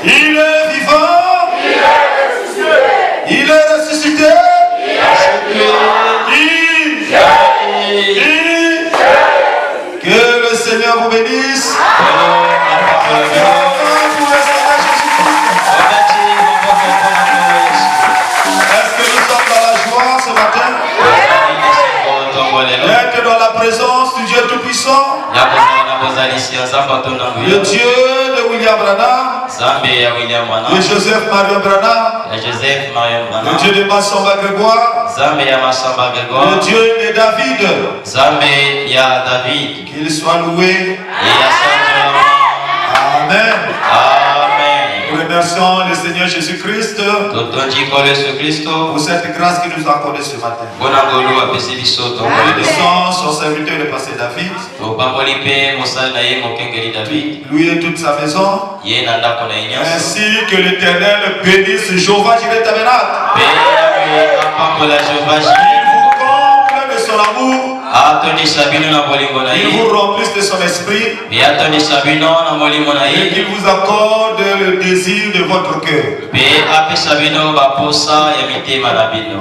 Il est vivant. Il est ressuscité. Que le Seigneur vous bénisse. Est-ce que nous sommes dans la joie ce matin? D'être dans la présence du Dieu Tout-Puissant, le Dieu de William Branham, de Joseph Marion Branham, le Dieu de Massamba Grégoire, le Dieu de David, qu'il soit loué. Amen. Nous remercions le Seigneur Jésus-Christ pour cette grâce qu'il nous a accordée ce matin. Bénissons son serviteur le pasteur David, lui et toute sa maison, ainsi que l'Éternel bénisse Jéhovah Jireh Tabernacle. De son amour, il vous remplisse de son esprit et qu'il vous accorde le désir de votre cœur.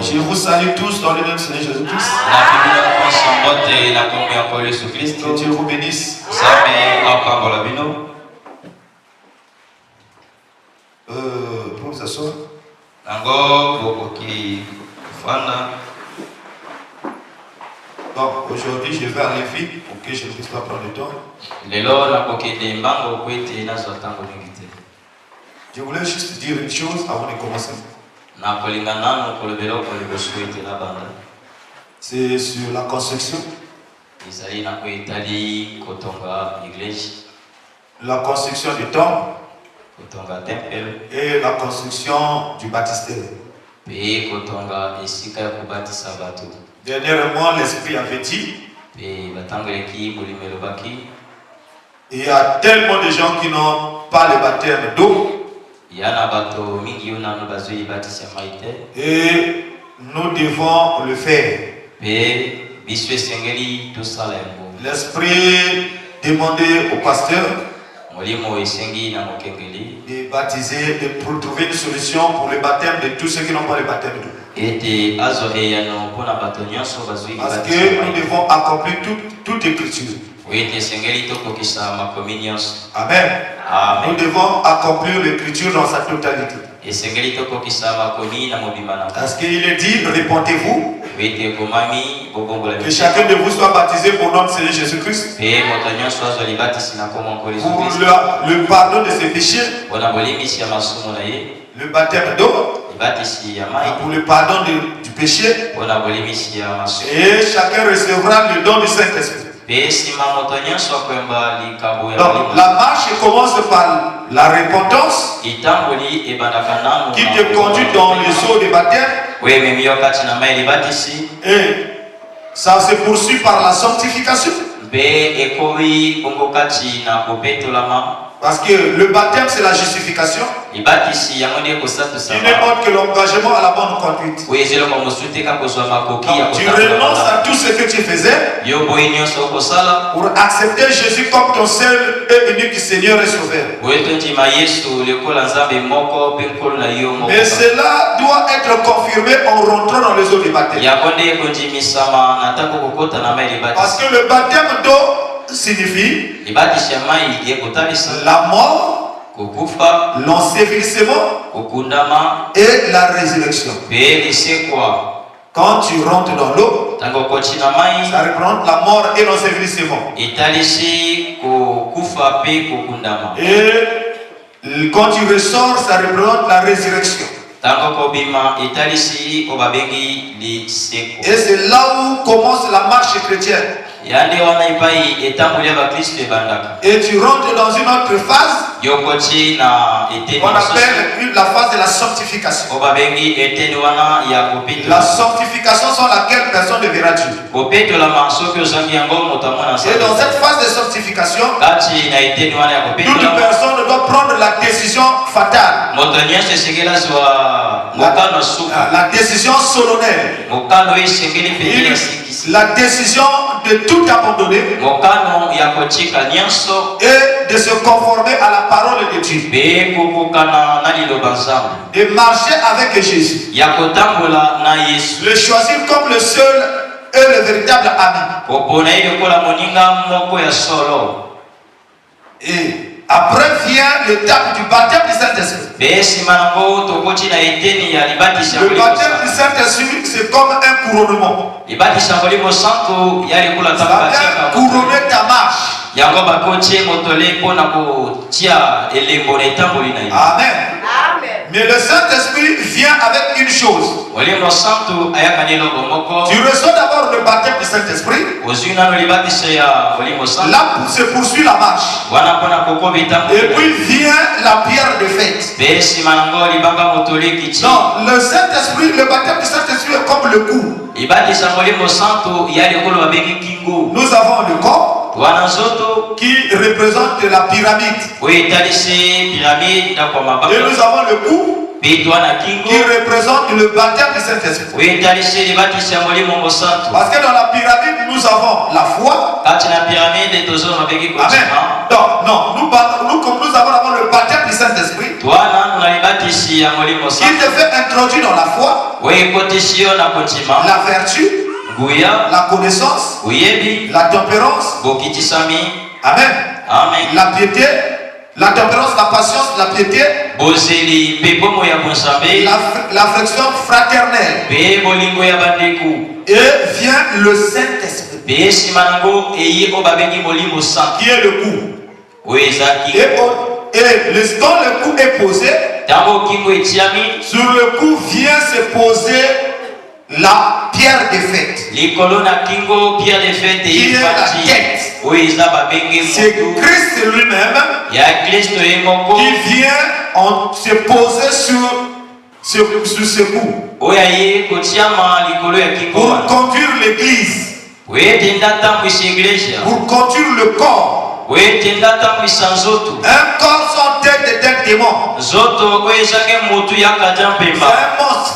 Je vous salue tous dans le nom du Seigneur Jésus-Christ. Que Dieu vous bénisse. Pour vous asseoir. Donc aujourd'hui je vais aller vite pour que je ne puisse pas prendre le temps. Je voulais juste dire une chose avant de commencer. C'est sur la construction. La construction du temple et la construction du baptistère. Dernièrement, l'Esprit avait dit, il y a tellement de gens qui n'ont pas le baptême d'eau. Et nous devons le faire. L'Esprit demandait au pasteur de baptiser, de trouver une solution pour le baptême de tous ceux qui n'ont pas le baptême d'eau. Parce que nous devons accomplir toute écriture. Amen. Nous devons accomplir l'écriture dans sa totalité. Parce qu'il est dit, répondez-vous, que chacun de vous soit baptisé pour notre Seigneur Jésus-Christ, pour le pardon de ses péchés, le baptême d'eau, pour le pardon du péché, et chacun recevra le don du Saint-Esprit. Donc la marche commence par la repentance qui te conduit dans les eaux de baptême, et ça se poursuit par la sanctification. Parce que le baptême c'est la justification. Il n'est autre que l'engagement à la bonne conduite. Donc, tu renonces à tout ce que tu faisais pour accepter Jésus comme ton seul et unique Seigneur et Sauveur. Mais cela doit être confirmé en rentrant dans les eaux du baptême. Parce que le baptême d'eau signifie la mort, l'ensevelissement et la résurrection. Quand tu rentres dans l'eau, ça représente la mort et l'ensevelissement. Et quand tu ressors, ça représente la résurrection. Et c'est là où commence la marche chrétienne. Et tu rentres dans une autre phase qu'on appelle la phase de la sanctification. La sanctification sans laquelle personne ne verra Dieu. Et dans cette phase de sanctification, toute personne doit prendre la décision fatale, la décision solennelle, la décision de tout abandonner et de se conformer à la parole de Dieu, de marcher avec Jésus, le choisir comme le seul et le véritable ami. Et après vient l'étape du baptême du Saint-Esprit. Le baptême du Saint-Esprit, c'est comme un couronnement. Ça vient couronner ta marche. Amen. Mais le Saint-Esprit vient avec une chose. Tu reçois d'abord le baptême du Saint-Esprit. Là se poursuit la marche. Et puis vient la pierre de fête. Non, le Saint-Esprit, le baptême du Saint-Esprit est comme le cou. Nous avons le corps qui représente la pyramide. Et nous avons le cou qui représente le baptême du Saint-Esprit. Parce que dans la pyramide, nous avons la foi. Amen. Donc, non, comme nous avons le baptême du Saint-Esprit, qui te fait introduire dans la foi, la vertu, la connaissance, la tempérance, amen. La piété, la tempérance, la patience, la piété, l'affection fraternelle. Et vient le Saint-Esprit, qui est le cou. Et quand le cou est posé, sur le cou vient se poser la pierre de fête, qui est la tête. C'est Christ lui-même qui vient se poser sur ce cou pour conduire l'église, pour conduire le corps. Un corps sans tête est un démon. C'est un monstre.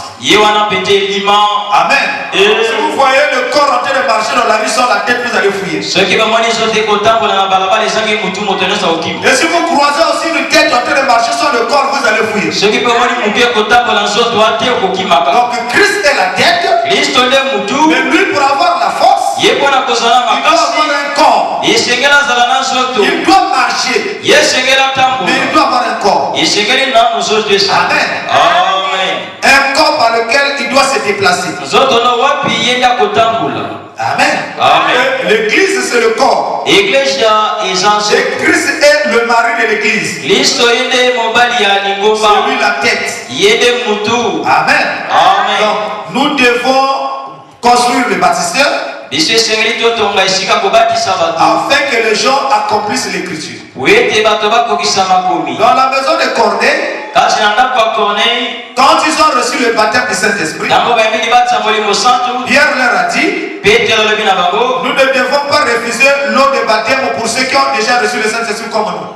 Amen. Si vous voyez le corps en train de marcher dans la rue sans la tête, vous allez fouiller. Et si vous croisez aussi une tête en train de marcher sans le corps, vous allez fouiller. Donc Christ est la tête. Mais lui, pour avoir la force, il doit avoir un corps. Il doit marcher. Mais il doit avoir un corps. Amen. Un corps par lequel il doit se déplacer. Amen. L'église, c'est le corps. Et Christ est le mari de l'église. C'est lui la tête. Amen. Donc, nous devons construire le baptistère afin que les gens accomplissent l'écriture. Dans la maison de Corneille, quand ils ont reçu le baptême du Saint-Esprit, Pierre leur a dit: nous ne devons pas refuser l'eau de baptême pour ceux qui ont déjà reçu le Saint-Esprit comme nous.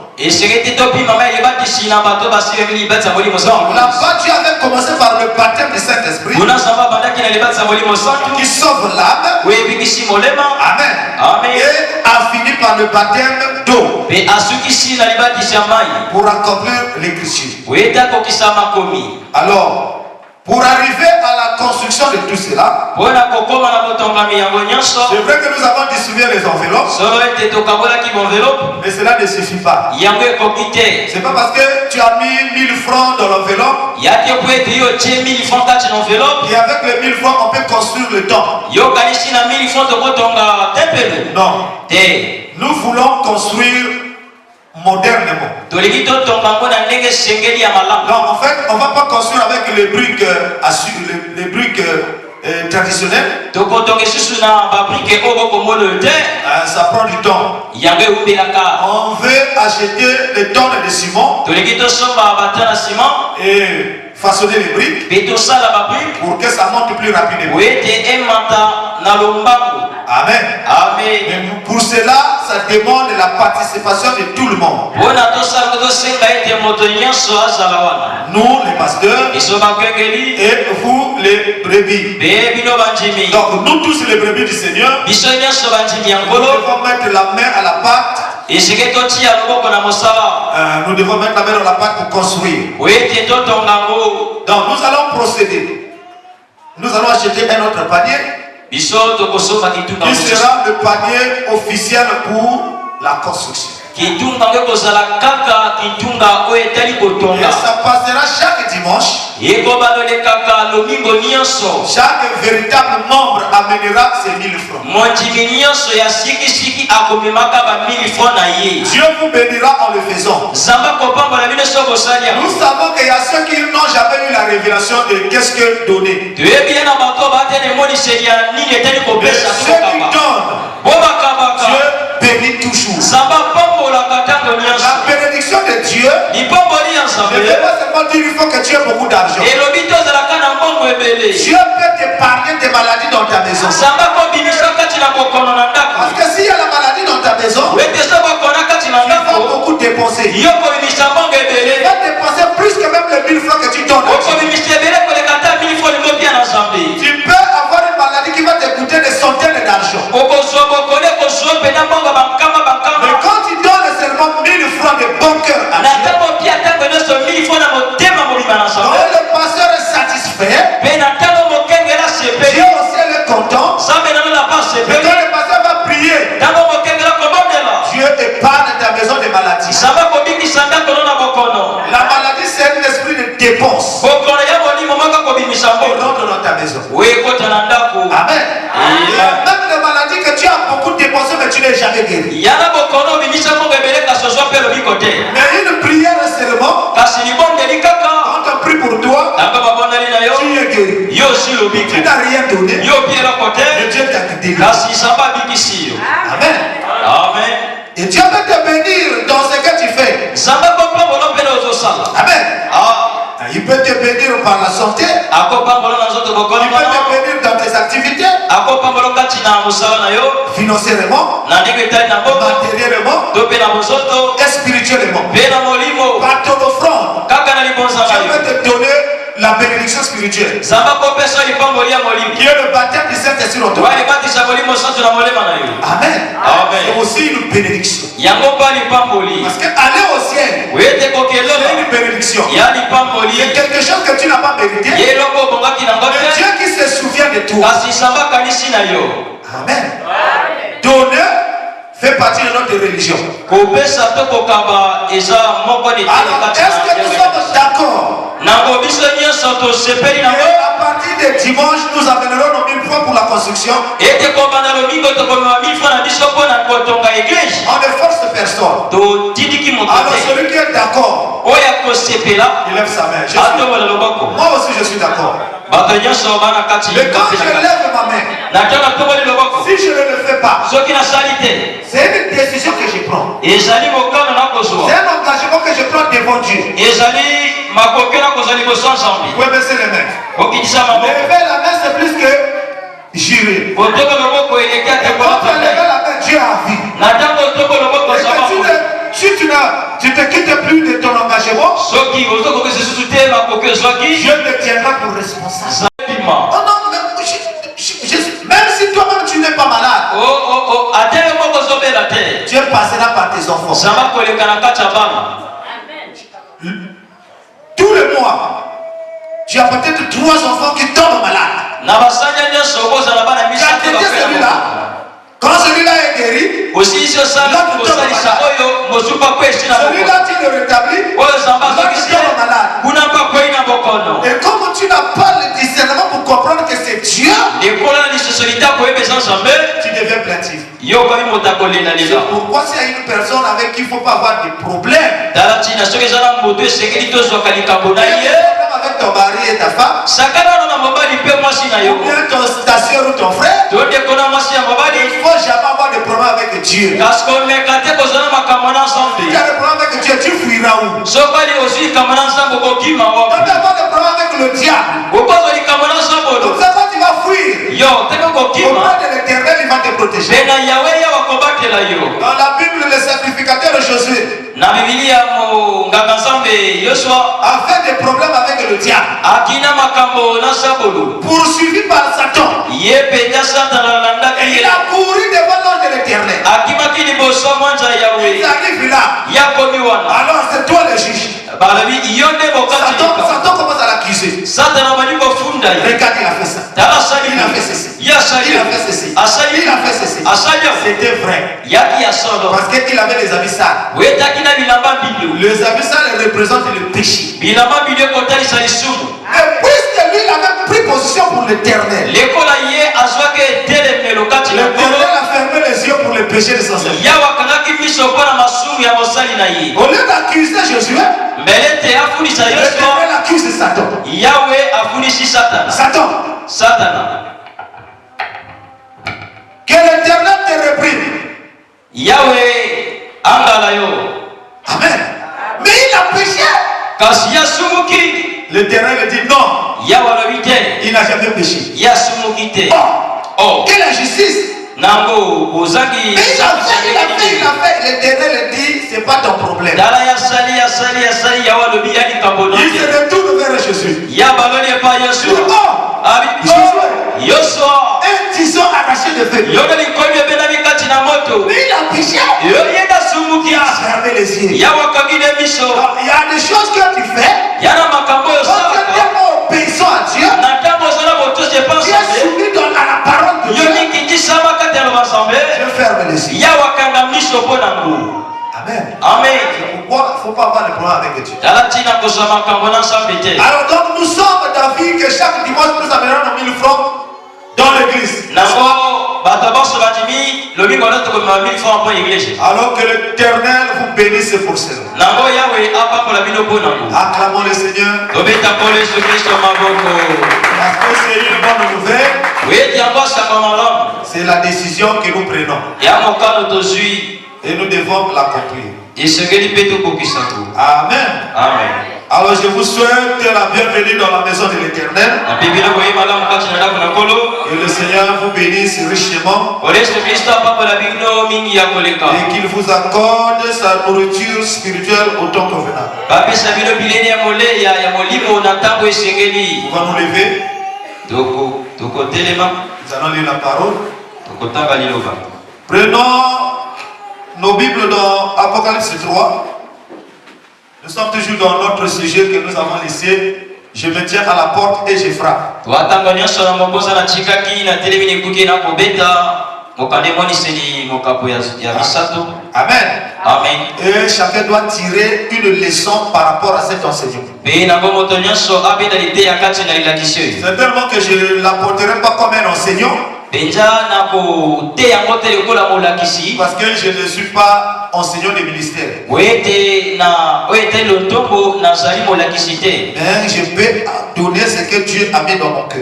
Là-bas, tu avais commencé par le baptême du Saint-Esprit qui sauve l'âme. Amen. Et a fini par le baptême d'eau pour accomplir l'écriture. Alors, pour arriver à la construction de tout cela, c'est vrai que nous avons distribué les enveloppes, mais cela ne suffit pas. C'est pas parce que tu as mis 1000 francs dans l'enveloppe et avec les 1000 francs on peut construire temple. Non. Nous voulons construire modernement. Donc en fait, on ne va pas construire avec les briques, traditionnelles. Ça prend du temps. On veut acheter des tonnes de ciment et façonner les briques pour que ça monte plus rapidement. Amen. Amen. Mais pour cela, ça demande la participation de tout le monde. Nous, les pasteurs, et vous, les brebis. Donc, nous tous, les brebis du Seigneur, nous devons mettre la main à la pâte. Nous devons mettre la main à la pâte pour construire. Donc, nous allons procéder. Nous allons acheter un autre panier. Il sera le panier officiel pour la construction. Et ça passera chaque dimanche. Chaque véritable membre amènera ses 1000 francs. Dieu vous bénira en le faisant. Nous savons qu'il y a ceux qui n'ont jamais eu la révélation de qu'est-ce que donner. Mais ceux qui donnent, Dieu bénit toujours. La bénédiction de Dieu ne veut pas seulement dire il faut que tu aies beaucoup d'argent. Dieu peut t'épargner des maladies dans ta maison. Parce que s'il y a la maladie dans ta maison, il faut beaucoup dépenser. Il va dépenser plus que même les 1000 francs que tu donnes. Tu peux avoir une maladie qui va te coûter des centaines d'argent. Mais quand tu donnes seulement 1000 francs de bon cœur à Dieu, donc le pasteur est satisfait, Dieu aussi est content. Mais quand le pasteur va prier, Dieu épargne ta maison des maladies. La maladie, c'est un esprit de dépense. Il rentre dans ta maison. Amen. Même les maladies que tu as beaucoup dépensé, mais tu n'es jamais guéri. Mais une prière seulement, quand on prie pour toi, tu es guéri. Tu n'as rien donné, mais Dieu t'a délivré. Amen. Amen. Et Dieu va te bénir dans ce que tu fais. Amen. Il peut te bénir par la santé. Il peut te bénir dans tes activités. Financièrement, matériellement et spirituellement. Par ton offrande, Dieu peut te donner la bénédiction spirituelle. Qui est le baptême du Saint-Esprit dans toi. Amen. C'est aussi une bénédiction. Parce qu'aller au ciel, c'est une bénédiction. C'est quelque chose que tu n'as pas mérité. Mais Dieu qui se souvient de toi. Amen. Donner fait partie de notre religion. Alors, est-ce que nous sommes d'accord? Et à partir de dimanche, nous amènerons nos 1000 francs pour la construction. On ne force personne. Alors celui qui est d'accord, il lève sa main. Moi aussi je suis d'accord. Mais quand je lève ma main, si je ne le fais pas, c'est une décision que je prends. C'est un engagement que je prends devant Dieu. Vous pouvez baisser les mains. Lever la main, c'est plus que jurer. Et quand tu as levé la main, Dieu a vu. Si tu ne te quittes plus de ton engagement, Dieu te tiendra pour responsable. Oh non, même si toi-même tu n'es pas malade, Dieu passera par tes enfants. Tous les mois, tu as peut-être 3 enfants qui tombent malades. Celui-là, quand celui-là est guéri, celui-là tu le rétablis, l'autre tombe malade. Et comme tu n'as pas le discernement pour comprendre que c'est Dieu, tu deviens plaintif. C'est pourquoi s'il y a une personne avec qui il ne faut pas avoir de problème, avec ton mari et ta femme, ou bien ta soeur ou ton frère, il ne faut jamais avoir de problème avec Dieu. Si tu as des problèmes avec Dieu, tu fuiras où? Tu dois avoir des problèmes avec le diable. Donc ça, quand tu vas fuir, auprès de l'Éternel, il va te protéger. Dans la Bible, le sacrificateur Josué avait des problèmes avec le diable. Poursuivi par Satan. Et il a couru devant l'ange de l'Éternel. Il arrive là. Alors c'est toi le juge. Satan commence à l'accuser. Regarde, il a fait ça. Il a fait ceci. Il a fait ceci. Il a fait ceci. C'était vrai. Parce qu'il avait des habits sales. Les habits sales représentent le péché. Mais puisque lui, il avait pris position pour l'Éternel, l'Éternel a fermé les yeux pour le péché de son serviteur. Au lieu d'accuser Josué, l'Éternel accuse Satan. Satan. Que l'Éternel te réprime. Amen. Mais il a péché. L'Éternel dit non. Il n'a jamais péché. Oh, quelle injustice. Mais il a fait. L'Éternel dit, c'est pas ton problème. Il se retourne vers Jésus. Il dit, Joshua, un tison arraché de feu. Mais il a péché. Il a fermé les yeux. Il y a des choses que tu fais. Quand tu es tellement obéissant à Dieu, tu es soumis à la parole de Dieu. Je ferme les yeux. Amen. Amen. Pourquoi il ne faut pas avoir de problème avec Dieu? Alors donc nous sommes d'avis que chaque dimanche nous amènerons nos 1000 francs dans l'église. Alors que l'Éternel vous bénisse pour cela. Acclamons le Seigneur. Parce que c'est une bonne nouvelle. C'est la décision que nous prenons. Et nous devons l'accomplir. Amen. Amen. Alors je vous souhaite la bienvenue dans la maison de l'Éternel. Que le Seigneur vous bénisse richement. Et qu'il vous accorde sa nourriture spirituelle au temps convenable. On va nous lever. Nous allons lire la parole. Prenons nos Bibles dans Apocalypse 3. Nous sommes toujours dans notre sujet que nous avons laissé. Je me tiens à la porte et je frappe. Amen. Amen. Et chacun doit tirer une leçon par rapport à cet enseignement. C'est tellement que je ne l'apporterai pas comme un enseignant. Parce que je ne suis pas enseignant de ministère. Mais je peux donner ce que Dieu a mis dans mon cœur.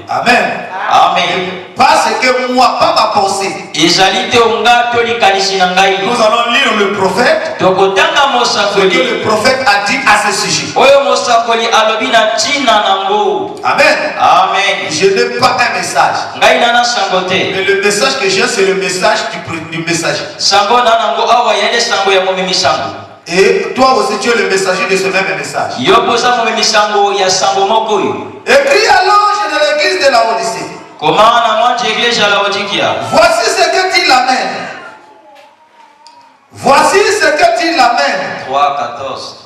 Amen. Amen. Parce que moi, pas ma pensée. Nous allons lire le prophète. Ce que le prophète a dit à ce sujet. Amen. Amen. Je n'ai pas un message. Mais le message que j'ai, c'est le message du messager. Et toi aussi, tu es le messager de ce même message. Écris à l'ange de l'église de Laodicée. Voici ce que dit l'Amen. Voici ce que dit l'Amen. 3:14.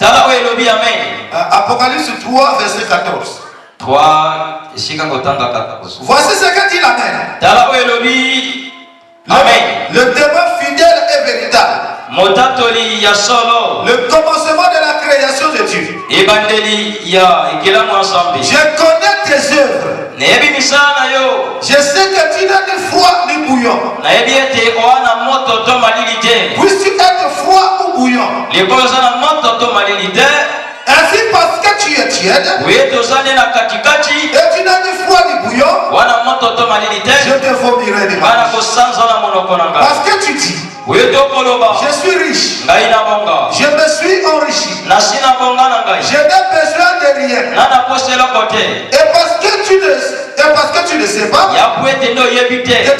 Apocalypse 3, verset 14. 3. Voici ce que dit l'Amen. Amen. Le témoin fidèle et véritable. Le commencement de la création de Dieu. Je connais tes œuvres. Je sais que tu n'as ni froid ni bouillon. Puisses-tu être froid ou bouillon? Ainsi, parce que tu es tiède et tu n'as ni froid ni bouillon, je te vomirai des mains. Parce que tu dis, je suis riche, je me suis enrichi, je n'ai besoin de rien. Et parce que tu ne sais pas que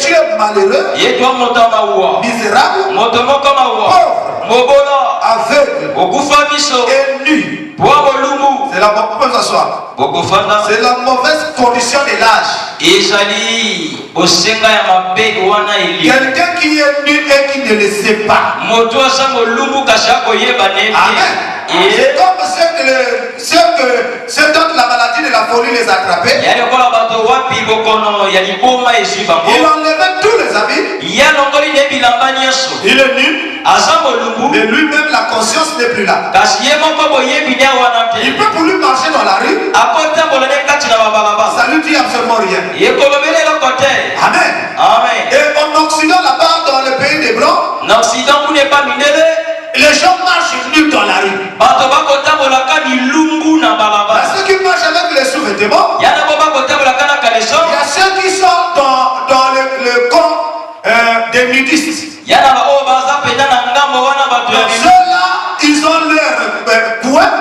tu es malheureux, misérable, pauvre, aveugle et nu. C'est la mauvaise condition de l'âge. Quelqu'un qui est nu et qui ne le sait pas. Amen. C'est comme ceux dont la maladie de la folie les attrapait. Il enlevait tous les habits. Il est nu. Mais lui-même, la conscience n'est plus là. Il peut pour lui marcher dans la rue. Ça lui dit absolument rien. Amen. Et en Occident, là-bas, dans le pays des Blancs, les gens marchent nus dans la rue. Ceux qui marchent avec les sous-vêtements, il y a ceux qui sont dans le camp des nudistes. Ceux-là, ils ont leur poing.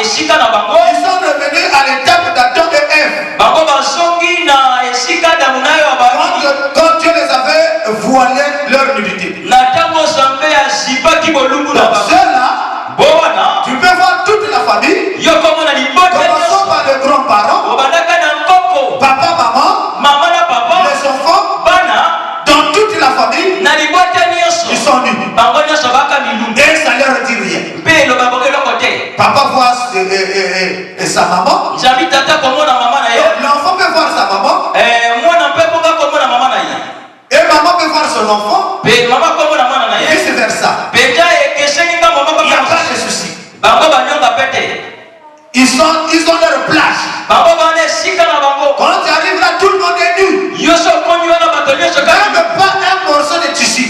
Ils sont revenus à l'étape d'Adam et Ève. Quand Dieu les avait voilé leur nudité. Donc ceux-là, tu peux voir toute la famille. Commençons par les grands-parents, papa, maman, les enfants. Dans toute la famille, ils sont nus. Et ça leur dit rien. Papa voit sa maman. L'enfant peut voir sa maman. Et maman peut voir son enfant. Et vice versa. Il n'y a pas de souci. Ils ont leur plage. Quand tu arrives là, tout le monde est nu. Même pas un morceau de tissu.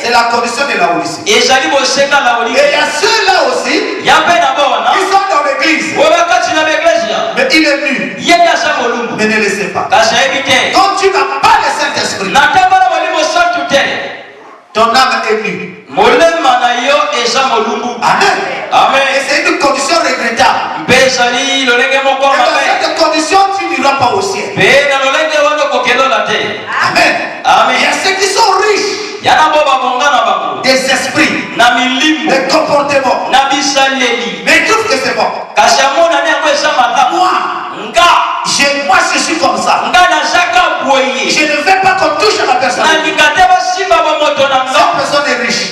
C'est la condition de la Odyssée. Et il y a ceux-là aussi qui sont dans l'église. Mais il est nu. Mais ne le sais pas. Quand tu n'as pas le Saint-Esprit, ton âme est nue. Amen. Et c'est une condition regrettable. Et dans cette condition, tu n'iras pas au ciel. Amen. Il y a ceux qui sont riches des esprits, des comportements. Mais ils trouvent que c'est bon. Moi, je suis comme ça. Je ne veux pas qu'on touche à la personne. Cette personne est riche.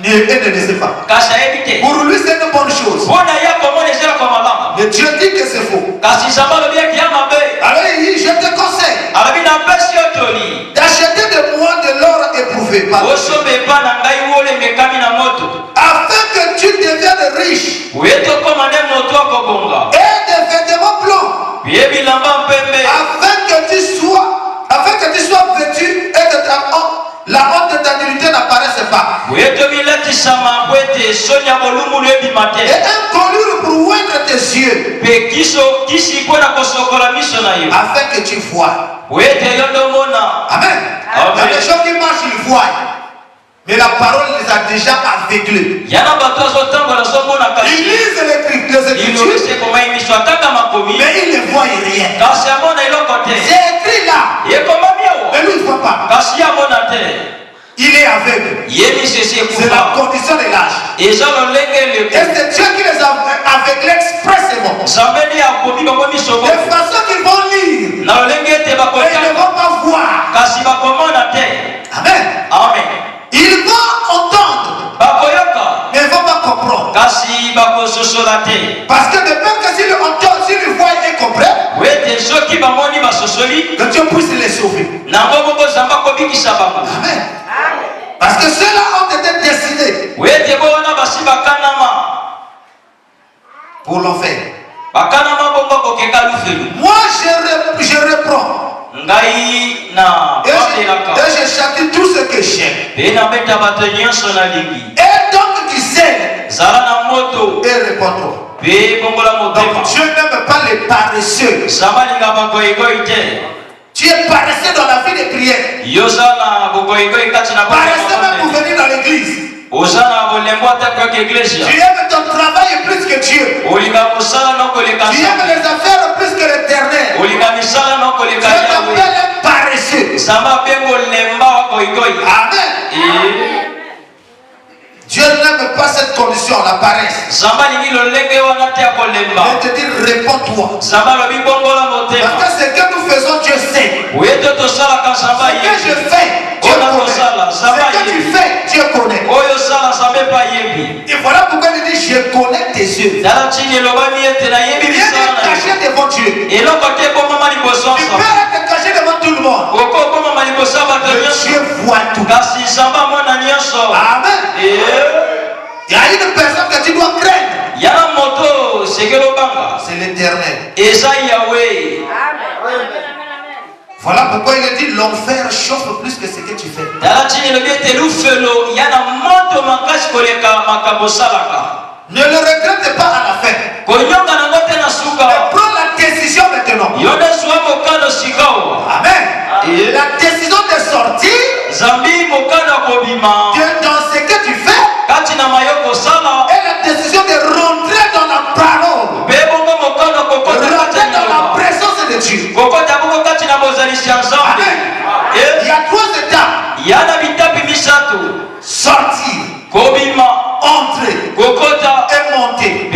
Et ne le sait pas. Pour lui, c'est une bonne chose. Mais Dieu dit que c'est faux. Alors il dit, je te conseille d'acheter de moi de l'or éprouvé, afin que tu deviennes riche, et des vêtements blancs, afin que tu sois vêtu et que la honte de ta nullité n'apparaisse pas. Et un colure pour oindre tes yeux, afin que tu vois. Amen. Il y a des gens qui marchent, ils voient. Mais la parole les a déjà aveuglés. Ils lisent les Écritures, mais ils ne voient rien. C'est écrit là. Mais lui, il ne voit pas. Il est aveugle. C'est la condition de l'âge. Et c'est Dieu qui les a aveuglés expressément. De façon qu'ils vont lire. Et ils ne vont pas voir. Amen. Ils vont entendre. Mais ils ne vont pas comprendre. Parce que de peur que s'ils entendent, s'ils voient et comprennent, que Dieu puisse les sauver. Amen. Parce que ceux-là ont été décidés. pour l'enfer. Moi, je reprends. Et je châtie tout ce que j'aime. Et donc tu sais. Et réponds-toi. Donc Dieu n'aime pas les paresseux. Tu es paresseux dans la vie de prière. Paresseux même pour venir dans l'église. Tu aimes ton travail plus que Dieu. Tu aimes les affaires plus que l'éternel. Tu t'appelles un paresseux. Amen. Dieu n'aime pas cette condition, la paresse. Je te dis, réponds-toi. Parce que ce que nous faisons, Dieu sait. Ce que je fais, Dieu connaît. Ce que tu fais, Dieu connaît. Et voilà pourquoi il dit, je connais tes yeux. Rien n'est caché devant Dieu. Tu peux être caché devant tout le monde. Mais Dieu voit tout. Amen. Il y a une personne que tu dois craindre. C'est l'Éternel. Voilà pourquoi il a dit l'enfer chauffe plus que ce que tu fais. Ne le regrette pas à la fin. Mais prends la décision maintenant. Amen. La décision de sortir dans ce que tu fais. Et la décision de rentrer dans la parole. Rentrer dans la présence de Dieu. Amen. Il y a 3 étapes. Sortir, entrer et monter.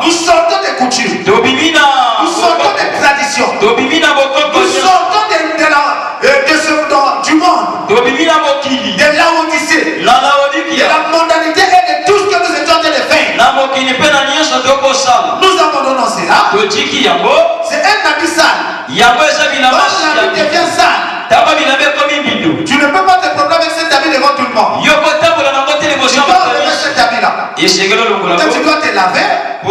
Nous sortons des coutumes. Nous sortons des traditions. Nous sortons du monde. De l'Odyssée. De la mondanité et de tout ce que nous étions en train de faire. Nous abandonnons cela. C'est un habit sale. Quand l'habit devient sale, tu ne peux pas te promener avec cet habit devant tout le monde. Tu dois enlever cet habit-là. Et tu dois te laver et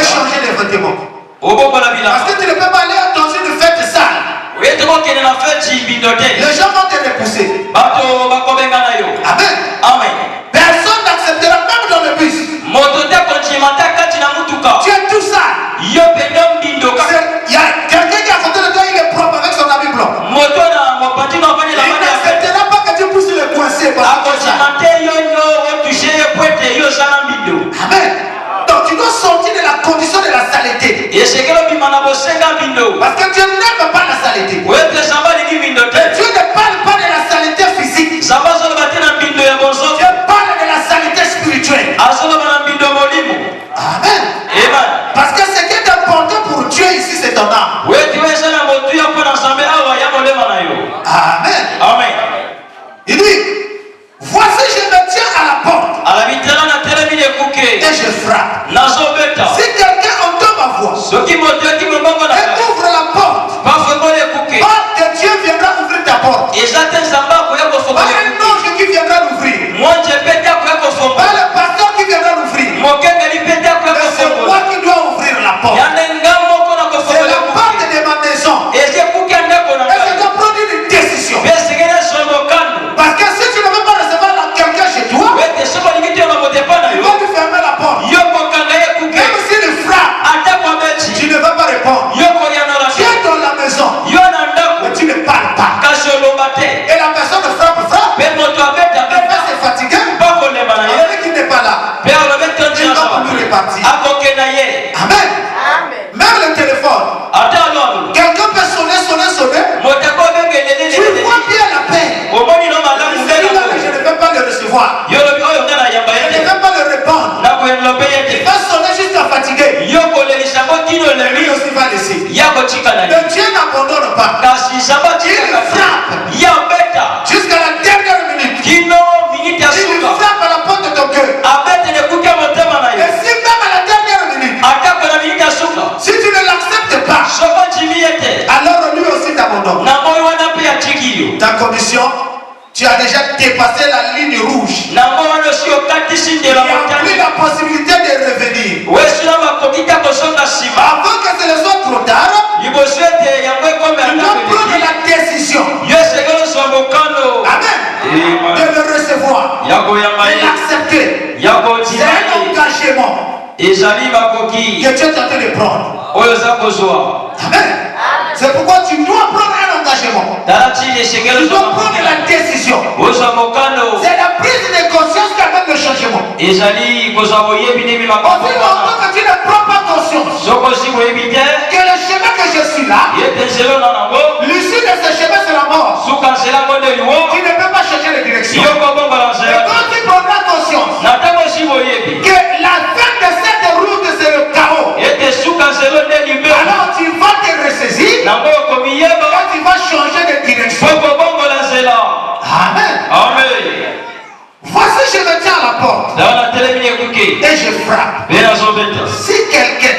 changer les vêtements. Parce que tu ne peux pas aller dans une fête sale. Les gens vont te repousser. Amen. Personne n'acceptera même dans le bus. Tu es tout sale. Il y a quelqu'un qui a côté de toi, il est propre avec son habit blanc. Il n'acceptera pas que tu pousses le coincé. Amen. Donc tu dois sortir de la condition de la saleté. Parce que Dieu n'aime pas la saleté. Dieu ne parle pas de la saleté physique. Dieu parle de la saleté spirituelle. Amen. Parce que ce qui est important pour Dieu ici, c'est ton âme. Amen. Il dit, voici je me tiens à la porte et je frappe. Si quelqu'un entend ma voix et ouvre la porte, pas que Dieu viendra ouvrir ta porte. Pas un ange qui viendra l'ouvrir. Pas le pasteur qui viendra l'ouvrir. Mais c'est moi qui dois ouvrir la porte. C'est la porte de ma maison. Et je dois prendre une décision. Parce que si tu ne veux pas recevoir quelqu'un chez toi, tu vas lui fermer la porte. Même s'il frappe, tu ne vas pas répondre. Tu es dans la maison, mais tu ne parles pas. Et la personne frappe. Elle va se fatiguer. Avec qui n'est pas là, il va plus repartir. Amen. Même le téléphone. Quelqu'un peut sonner. Tu vois bien la peine. Celui-là, je ne peux pas le recevoir. Je ne peux pas le répondre. Il va sonner jusqu'à fatiguer. Lui aussi va laisser. Le Dieu n'abandonne pas. Il frappe jusqu'à la dernière minute. Il frappe à la porte de ton cœur. Et si même à la dernière minute, si tu ne l'acceptes pas, alors lui aussi t'abandonne. Ta condition, tu as déjà dépassé la ligne rouge. Il n'y a plus la possibilité de revenir. que tu es en train de prendre. Amen. C'est pourquoi tu dois prendre un engagement. Tu dois prendre la décision. C'est la prise de conscience qui amène le changement. Aussi longtemps que tu ne prends pas conscience que le chemin que je suis là, l'issue de ce chemin c'est la mort. Tu ne peux pas changer de direction. Et quand tu prendras conscience que la fin de cette route c'est le chaos, alors tu vas te ressaisir et tu vas changer de direction. Amen. Amen. Voici, je me tiens à la porte et je frappe. Si quelqu'un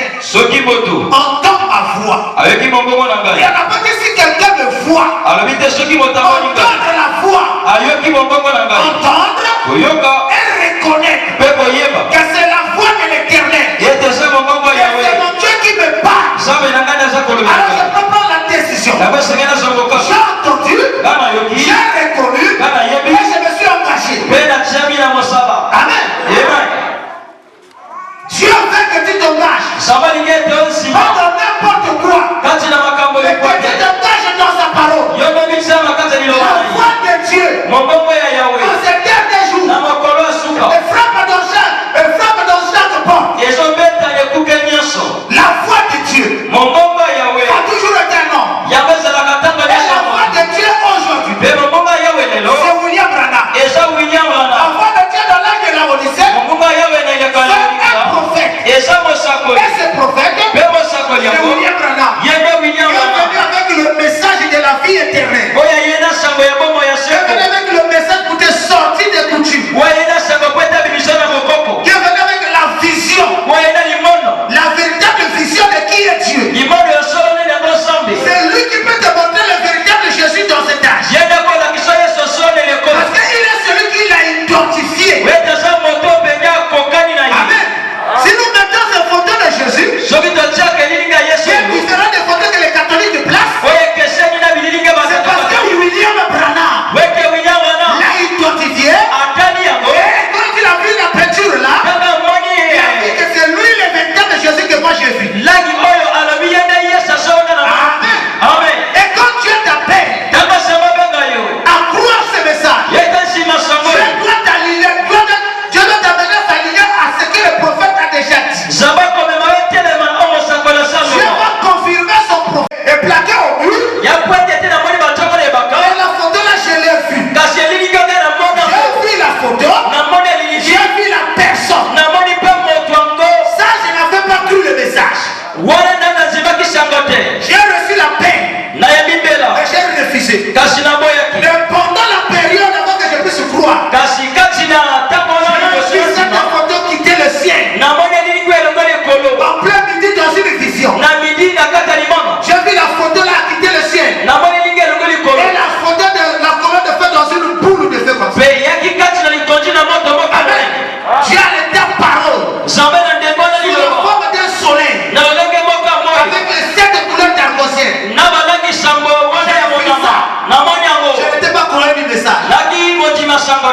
entend ma voix, il n'y en a pas que si quelqu'un me voit, entendre la voix, entendre et reconnaître que c'est la voix de l'Éternel, que c'est mon Dieu qui me parle. Alors je peux prendre la décision. J'ai entendu, j'ai reconnu et je me suis engagé. Amen. Dieu veut que tu t'engages. Pas dans n'importe quoi. Mais que tu t'engages dans sa parole. La voix de Dieu. Dans ces derniers jours. Et frappe dans chaque porte. La voix de Dieu a toujours été un homme. Et la voix de Dieu aujourd'hui, c'est William Branham. La voix de Dieu dans l'âge de la Odyssée, c'est un prophète. Et ce prophète, c'est William Branham. Il est venu avec le message de la vie éternelle. Il est venu avec le message pour te sortir des coutumes. Il est venu avec la vision. La véritable vision de qui est Dieu. C'est lui qui peut te montrer le véritable Jésus dans cet âge. Parce qu'il est celui qui l'a identifié. Amen. Si nous mettons ces photos de Jésus, c'est différent des photos que les catholiques placent. C'est parce que William Branham l'a identifié. Et quand il a vu la peinture là, il a dit que c'est lui le véritable Jésus que moi j'ai vu. Amen. Et quand Dieu t'appelle à croire ce message, Dieu doit t'amener à s'aligner à ce que le prophète a déjà dit. Dieu va confirmer son prophète et plaquer au mur. Et la photo là, je l'ai vue. J'ai vu la photo. J'ai vu la personne. Ça, je n'avais pas cru le message. J'ai reçu la peine. Et j'ai refusé. Mais pendant la période avant que je puisse croire, j'ai vu cette photo quitter le ciel. En plein midi dans une vision. J'ai vu la photo là quitter le ciel. Et la photo de la colonne de feu dans une boule de feu comme ça. Amen. J'ai arrêté la parole. Sous la forme d'un soleil. Avec les 7 couleurs d'arc-en-ciel. Je n'étais pas croyant du message.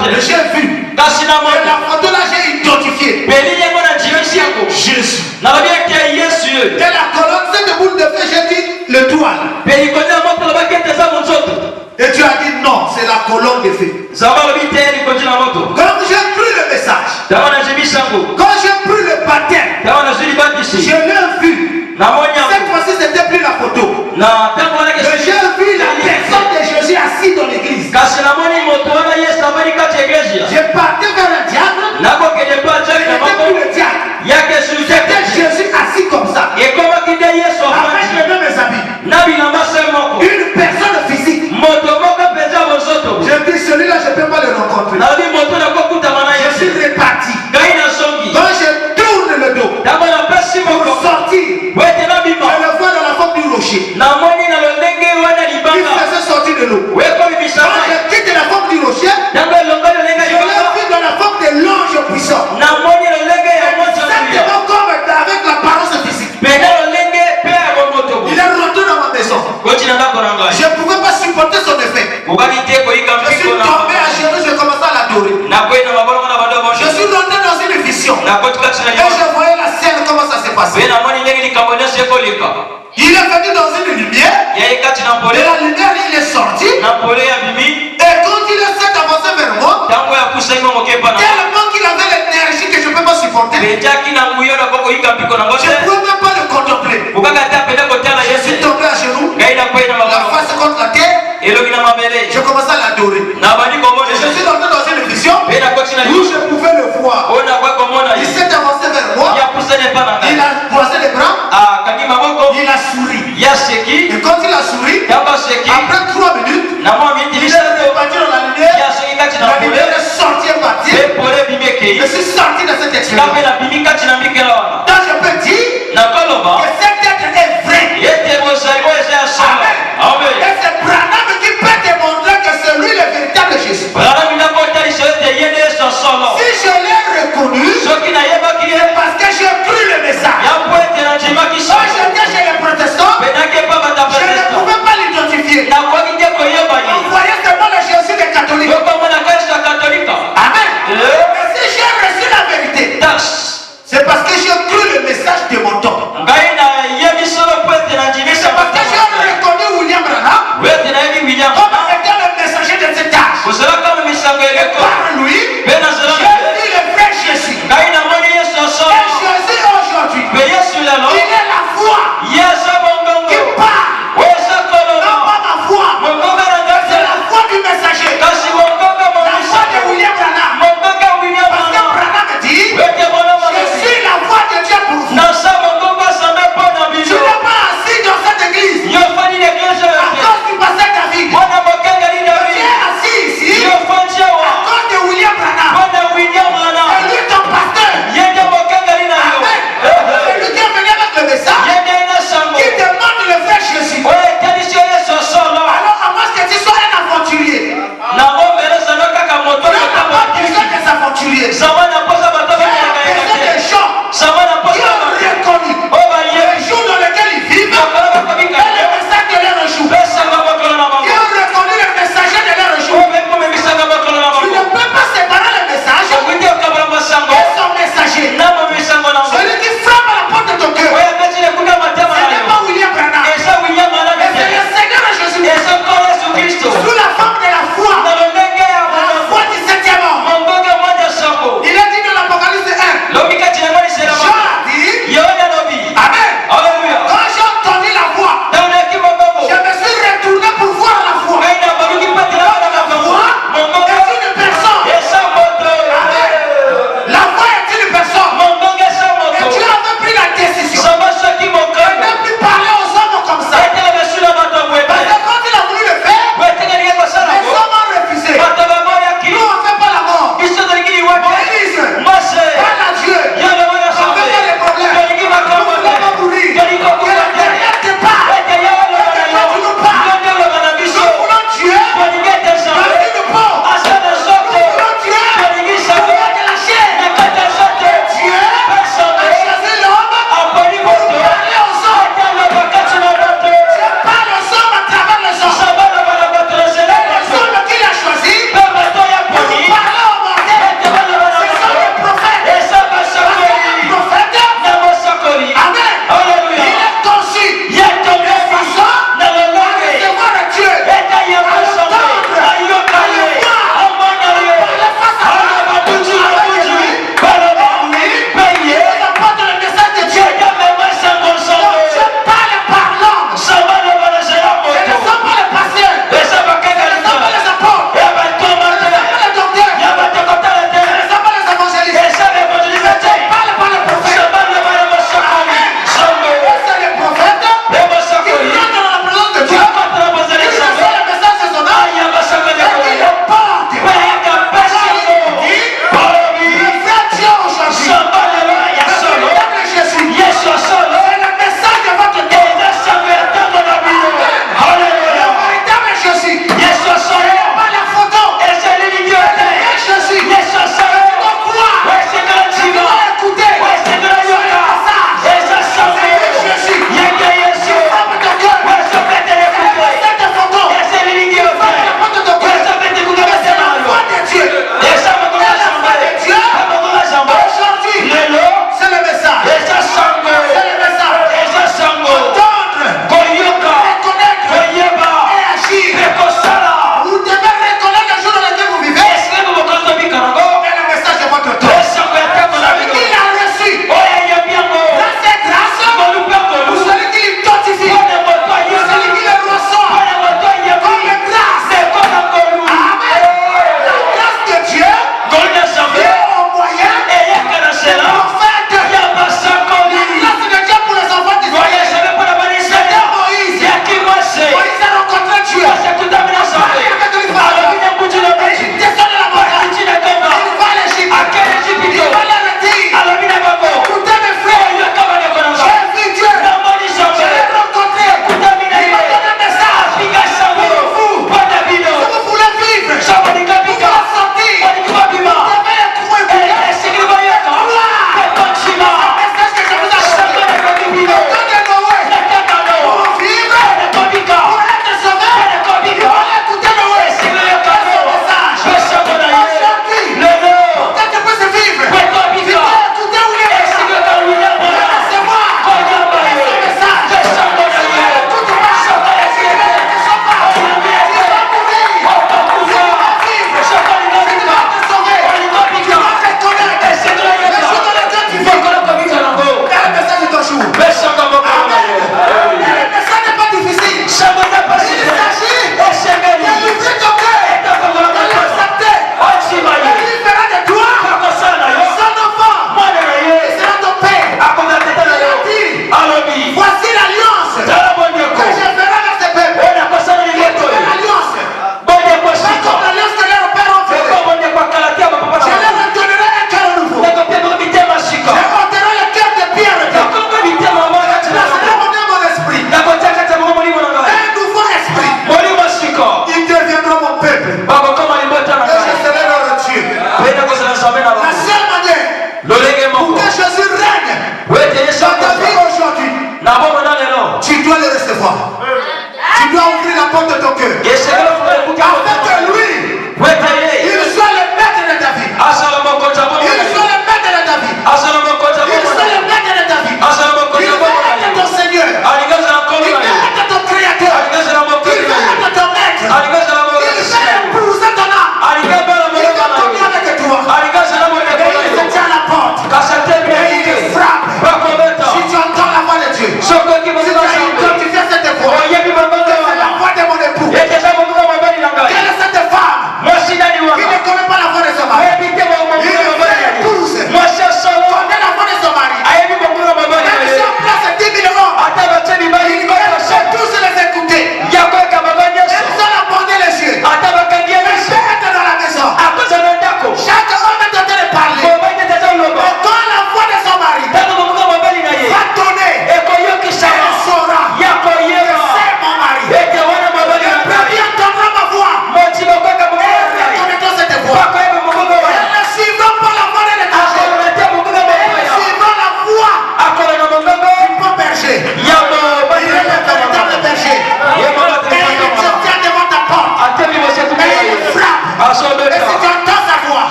Mais j'ai vu. Et la photo là j'ai identifié. Jésus. Et la colonne, cette boule de feu, j'ai dit l'étoile. Et tu as dit non, c'est la colonne de feu. Quand j'ai pris le message, quand j'ai pris le baptême, je l'ai vu. Cette fois-ci, c'était plus la photo. Mais j'ai vu la personne de Jésus assis dans l'église. J'ai parti vers le diable. Mais n'était plus le diable. C'était Jésus assis comme ça. Avec les mêmes habits. Une personne physique. J'ai dit celui-là, je ne peux pas le rencontrer. Je suis reparti. Quand je tourne le dos pour sortir, je le vois dans la forme du rocher. Il faisait sortir de l'eau. Quand je quitte la forme du rocher, je l'ai vu dans la forme passer. Il est venu dans une lumière. Et la lumière, il est sorti. Et quand il s'est avancé vers moi, tellement qu'il avait l'énergie que je ne peux pas supporter, je ne pouvais même pas le contempler. Je suis tombé à genoux, la face contre la terre. Je commençais à l'adorer. Je suis rentré dans une vision où je pouvais le voir. Il s'est avancé vers moi. Il a croisé les bras. Il a souri. Et quand il a souri, après 3 minutes, il est reparti dans la lumière. La lumière est sortie et partie. Je suis sorti de cette expérience. Donc je peux dire que cet être est vrai.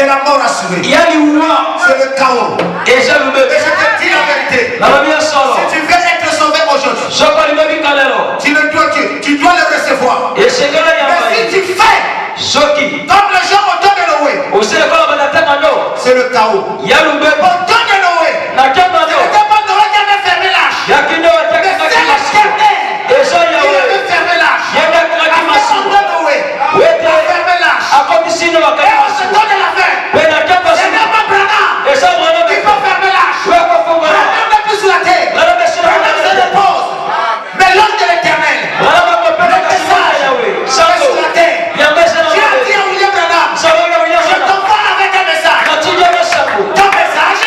la mort assurée. C'est le chaos. Et je te dis la vérité. Si tu veux être sauvé aujourd'hui, tu dois le recevoir. Mais si tu fais comme les gens au temps de Noé, c'est le chaos. Au temps de Noé, c'était pas Noé qui avait fermé l'arche. Mais c'est l'Éternel qui avait fermé l'arche. Après au temps de Noé, il a fermé l'arche. Et on se donne la fin. C'est même pas Branham qui peut fermer l'arche. Branham n'est plus sur la terre. Branham se repose. Mais l'homme de l'Éternel, le message, est sur la terre. Tu as dit à William Branham, je t'envoie avec un message. Ton message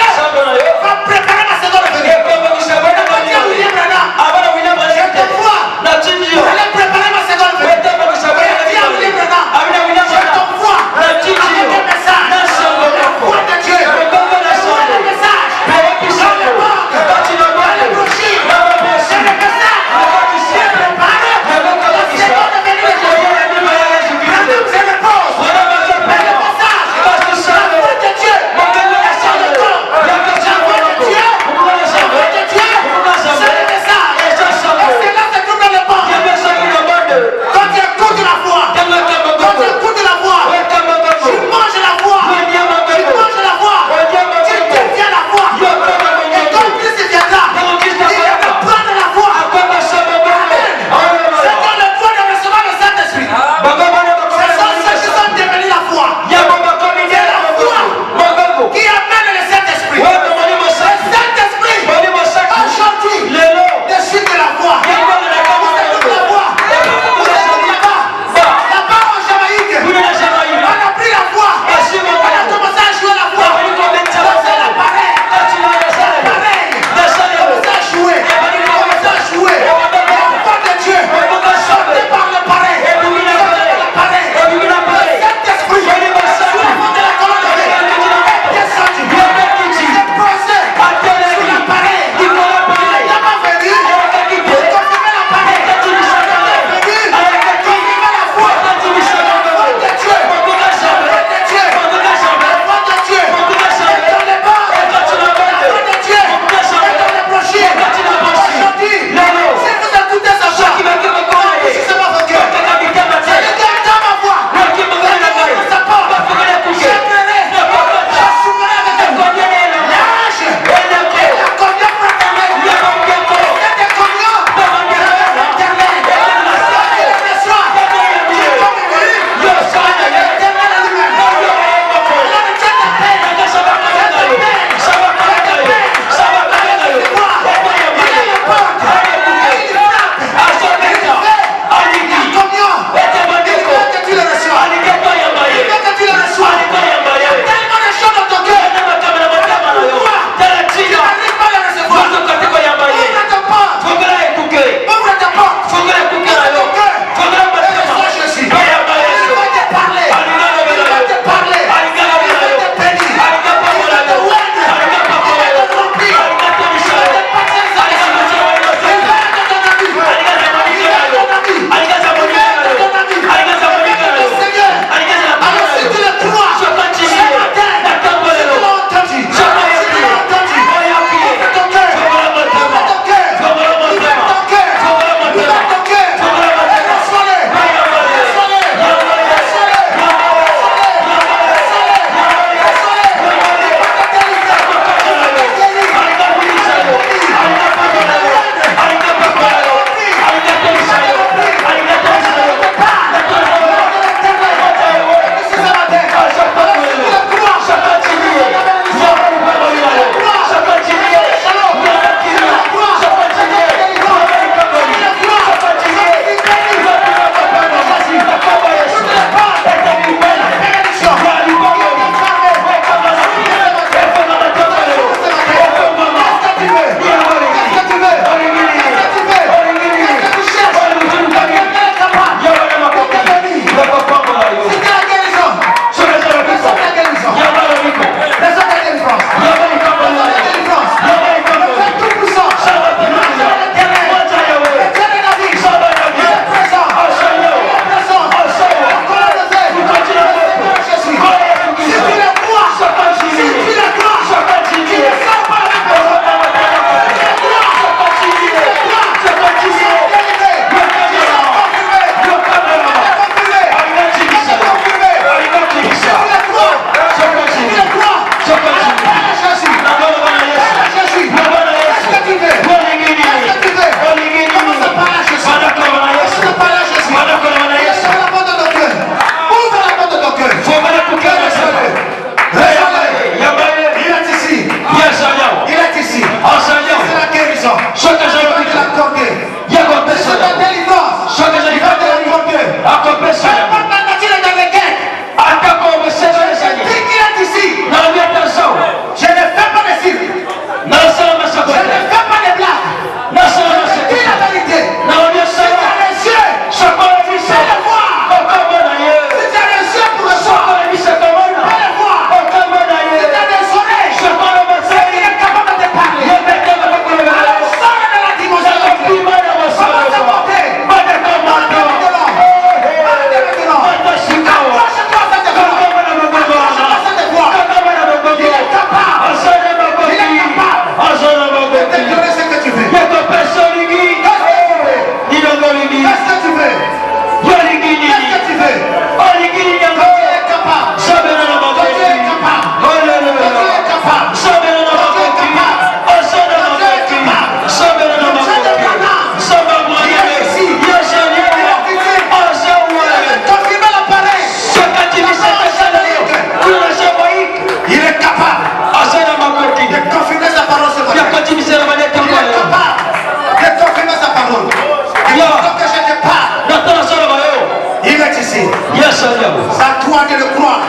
C'est à toi de le croire.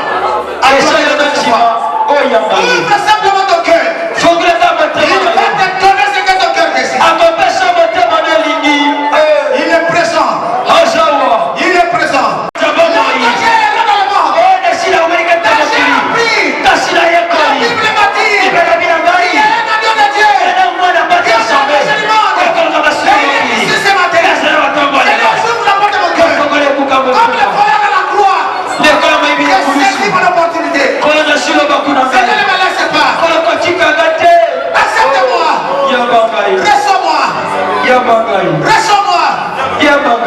À toi de le croire. Ouvre simplement ton cœur. Il va te donner ce que ton cœur désire. Il est présent. Il est présent.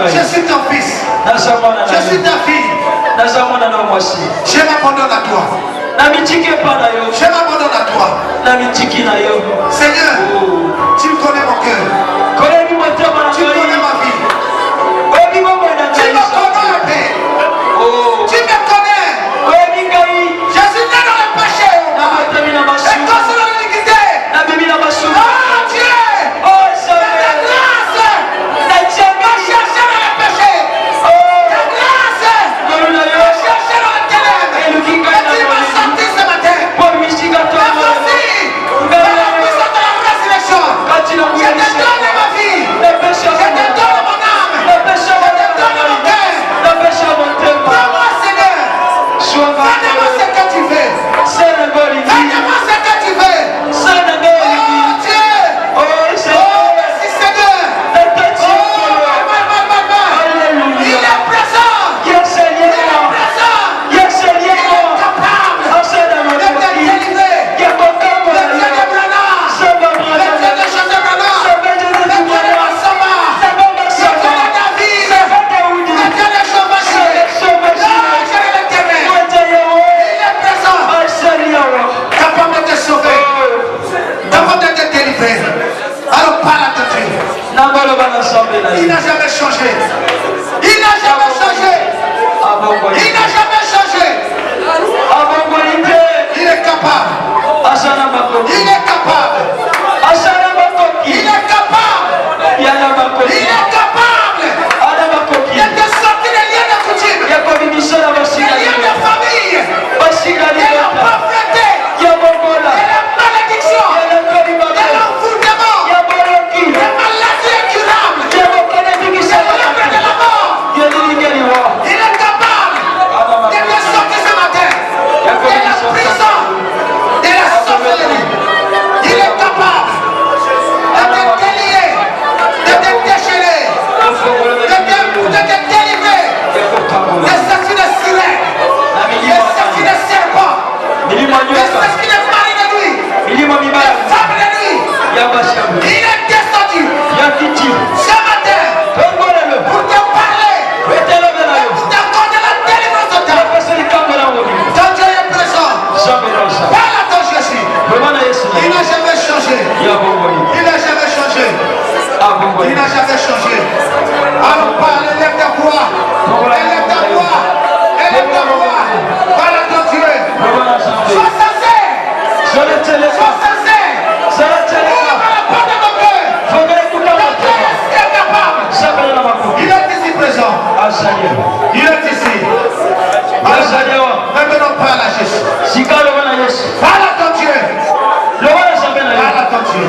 Je suis ton fils. Je suis ta fille. Je m'abandonne à toi. Je m'abandonne à toi. Seigneur, tu connais mon cœur. Tu connais ma vie. Tu me connais, Père. Tu me connais. Je suis né dans le péché. Et toi, c'est dans l'iniquité. Oh Dieu. Il n'a jamais changé. Il n'a jamais changé. Il n'a jamais changé. Il est capable. Il est capable. Il est capable. Il est capable. Il est de sortir les liens de coutume. Les liens de famille. Et la pauvreté. Et la malédiction. Et l'envoûtement. Les maladies incurables. De la mort. Il est capable de te sortir ce matin de la prison, de la sorcellerie. Il est capable de te délier, de te déchirer, de te délivrer de sortir de sirène, de sortir de serpent, de sortir de mari de nuit, de femme de nuit. Il est descendu ce matin pour te parler, pour t'accorder la délivrance totale. Ton Dieu est présent. Parle à ton Jésus. Il n'a jamais changé. Il n'a jamais changé. Il n'a jamais changé. Alors parle, élève ta voix. Élève ta voix. Élève ta voix. Parle à ton Dieu. Sois sincère. Sois sincère. Ouvre la porte de ton cœur. Ton Dieu est capable. Il est ici présent. Il est ici. Maintenant parle à Jésus. Parle à ton Dieu. Parle à ton Dieu.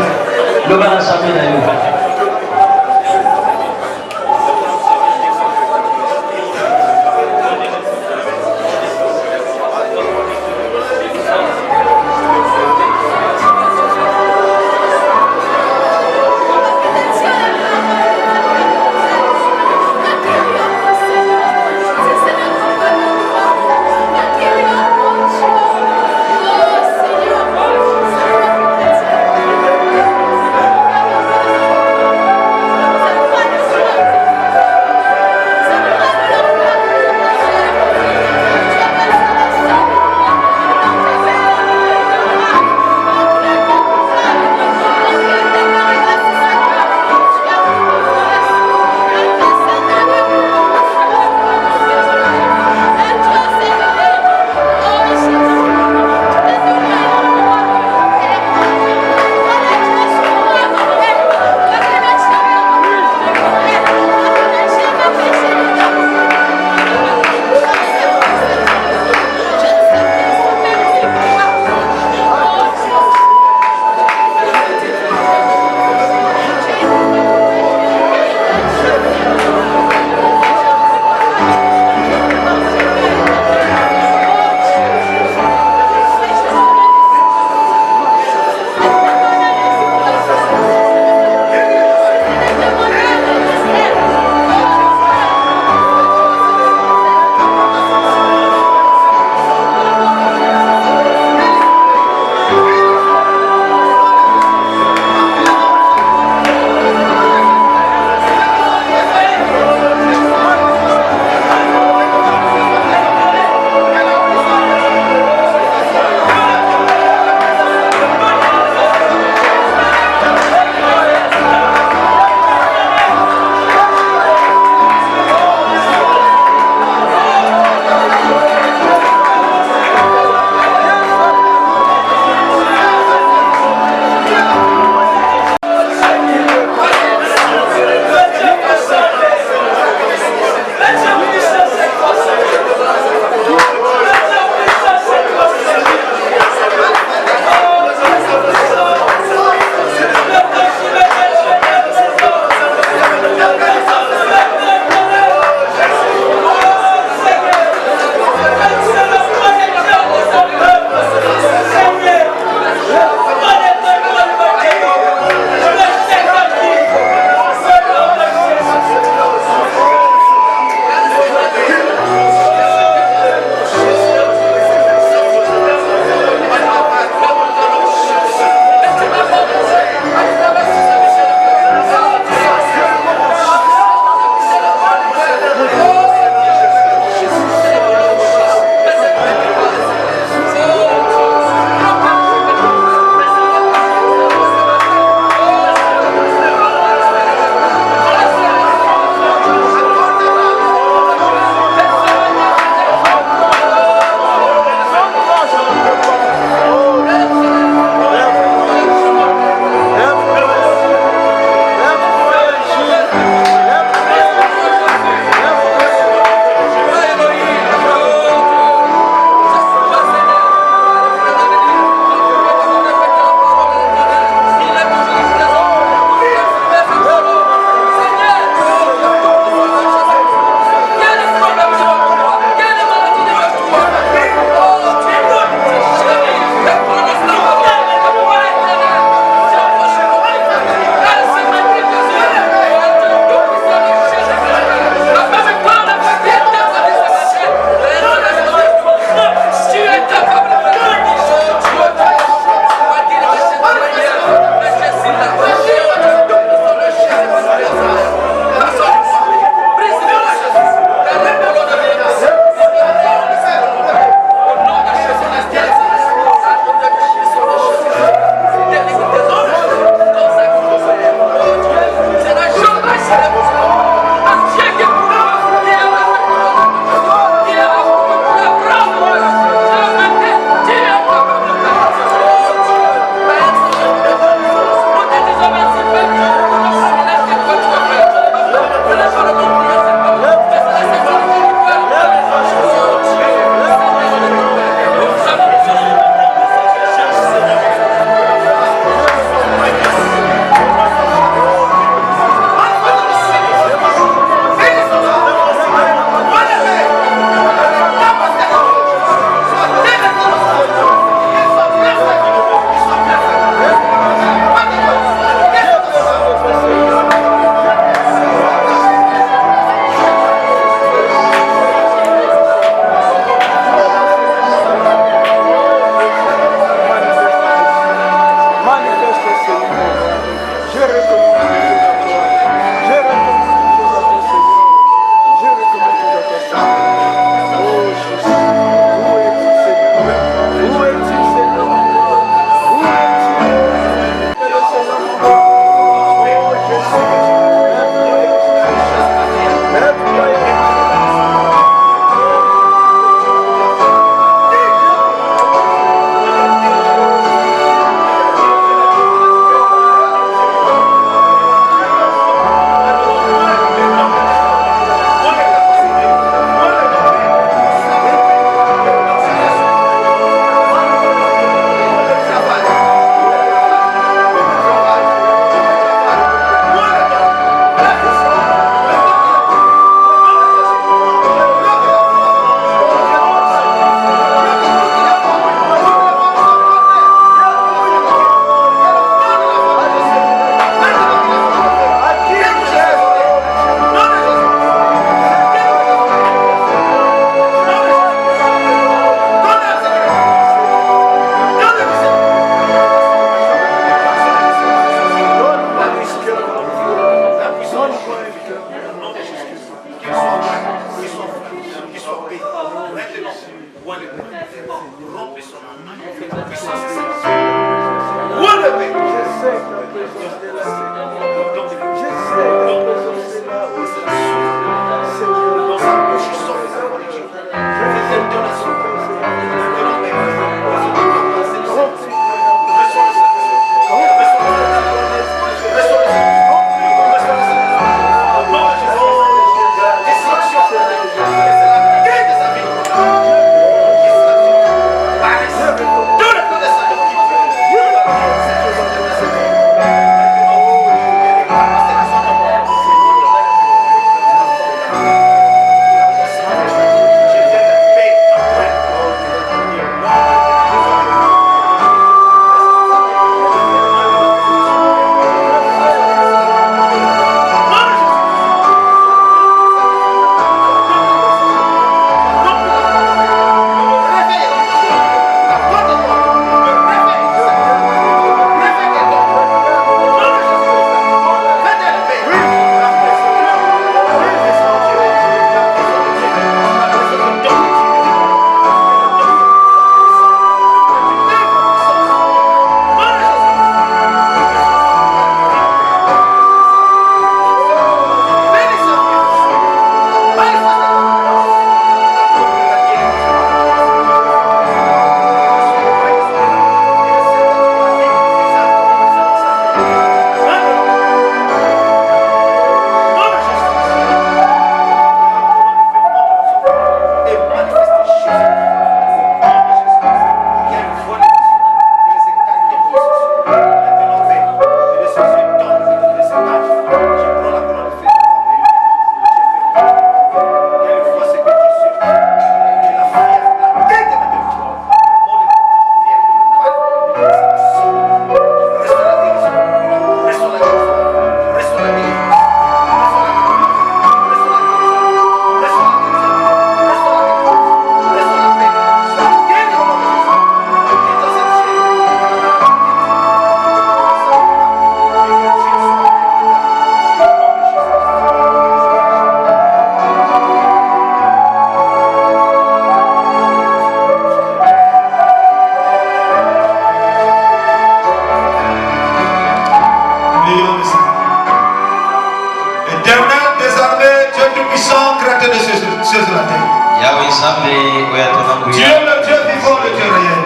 Dieu le Dieu vivant, le Dieu réel.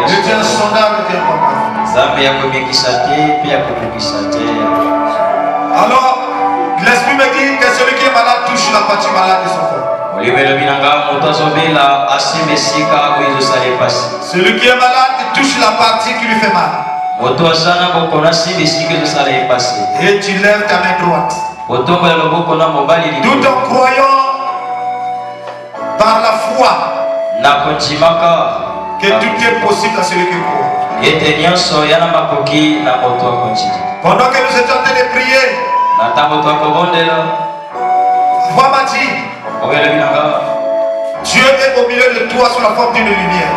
Le Dieu insondable, le Dieu alors, l'esprit me dit que celui qui est malade touche la partie malade de son corps. Celui qui est malade touche la partie qui lui fait mal. Et tu lèves ta main droite. Tout en croyant par la foi que tout est possible à celui qui croit. Pendant que nous étions en train de prier, voix m'a dit, Dieu est au milieu de toi sous la forme d'une lumière.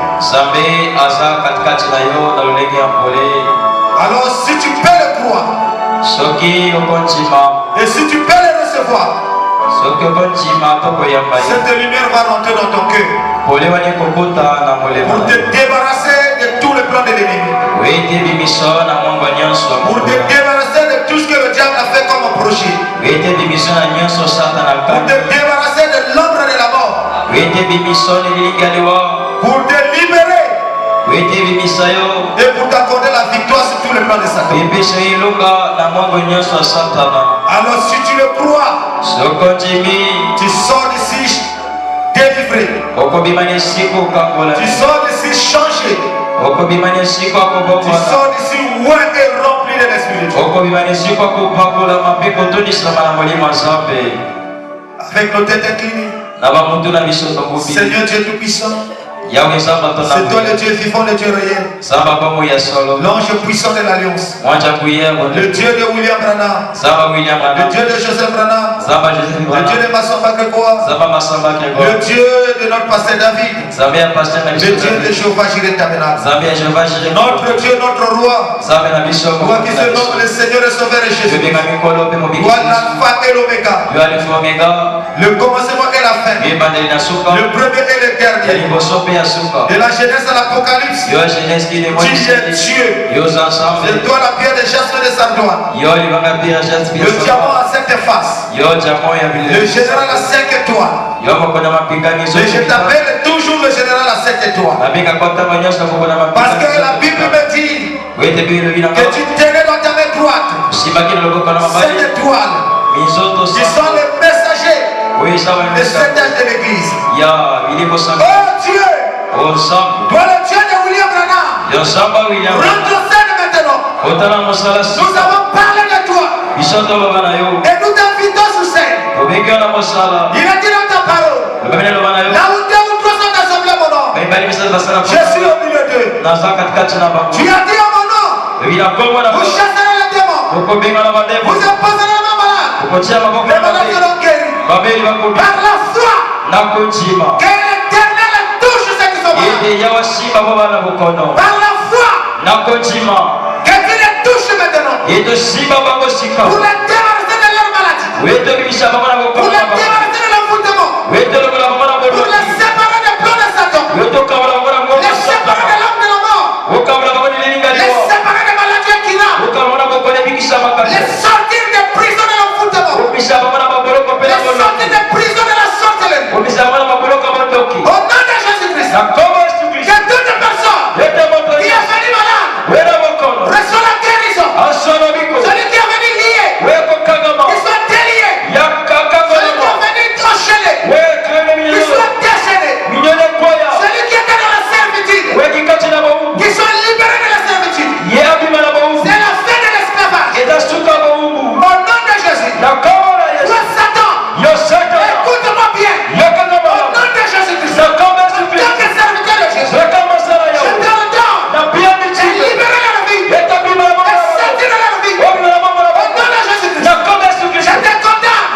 Alors si tu peux le croire, et si tu peux le recevoir, cette lumière va rentrer dans ton cœur pour te débarrasser de tout le plan de l'ennemi, pour te débarrasser de tout ce que le diable a fait comme projet, pour te débarrasser de l'ombre de la mort, pour te libérer et pour t'accorder la victoire sur tous les plans de Satan. Alors si tu le crois, tu sors d'ici délivré, tu sors d'ici changé, tu sors d'ici ouin et rempli de l'Esprit de Dieu. Avec nos têtes inclinées, Seigneur Dieu Tout-Puissant, c'est toi le Dieu vivant, le Dieu réel, l'ange puissant de l'Alliance, le Dieu de William Branham, le Dieu de Joseph Branham, le Dieu de Massamba Gregoire, le Dieu de notre pasteur David, le Dieu de Jéhovah Jireh Tabernacle, notre Dieu, notre roi, roi qui se nomme le Seigneur et Sauveur et Jésus, roi l'alpha et l'oméga, le commencement et la fin. Le premier et le dernier. De la Genèse à l'Apocalypse. Tu es Dieu. C'est toi la pierre de jaspe de Sardoine. Le diamant à 7 faces. Le général à 5 étoiles. Et je t'appelle toujours le général à 7 étoiles. Parce que la Bible me dit que tu tenais dans ta main droite 7 étoiles. Ils sont les messagers de cet âge de l'église. Oh Dieu, toi le Dieu de William Branham, rentre en scène maintenant. Nous avons parlé de toi et nous t'invitons sur scène. Il a dit dans ta parole, là où 2 ou 3 sont assemblés mon nom, je suis au milieu d'eux. Tu as dit en mon nom, vous chasserez les démons, vous imposerez les malades, les malades seront guéris. Par la foi, que l'Éternel touche ceux qui sont malades. Par la foi, que tu les touches maintenant. Pour les débarrasser de leur maladie. Pour les débarrasser de l'envoûtement. Pour les séparer des plans de Satan. Les séparer de l'homme de la mort. Les séparer des maladies incurables. Les sortir des prisons de l'envoûtement. Les sortir des prisons de la sorcellerie. Au nom de Jésus-Christ. Que toute personne qui est venue malade reçoit la guérison. Celui qui est venu lié, qu'il soit délié. Celui qui est venu enchaîné, qu'il soit déchaîné. Celui qui était dans la servitude, qu'il soit libéré de la servitude. C'est la fin de l'esclavage. Au nom de Jésus. Toi Satan, écoute-moi bien. Au nom de Jésus-Christ. En tant que serviteur de Jésus, je t'ordonne de libérer leur vie, de sortir de leur vie. Au nom de Jésus-Christ. Je te condamne.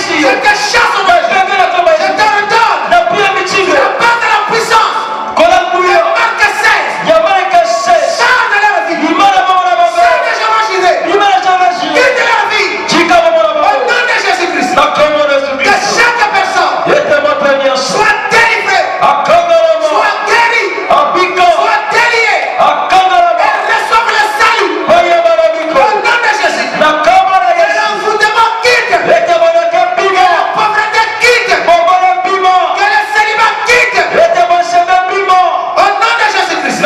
Je te chasse au nom de Jésus. Je t'ordonne de battre la puissance. Marque 16. Sors de leur vie. Sors de Jéhovah-Jireh. Quitte leur vie. Au nom de Jésus-Christ. Que chaque personne soit délivrée, soit guérie, soit déliée, et reçoive le salut. Au nom de Jésus. Que l'envoûtement quitte. Que la pauvreté quitte. Que le célibat quitte. Au nom de Jésus-Christ.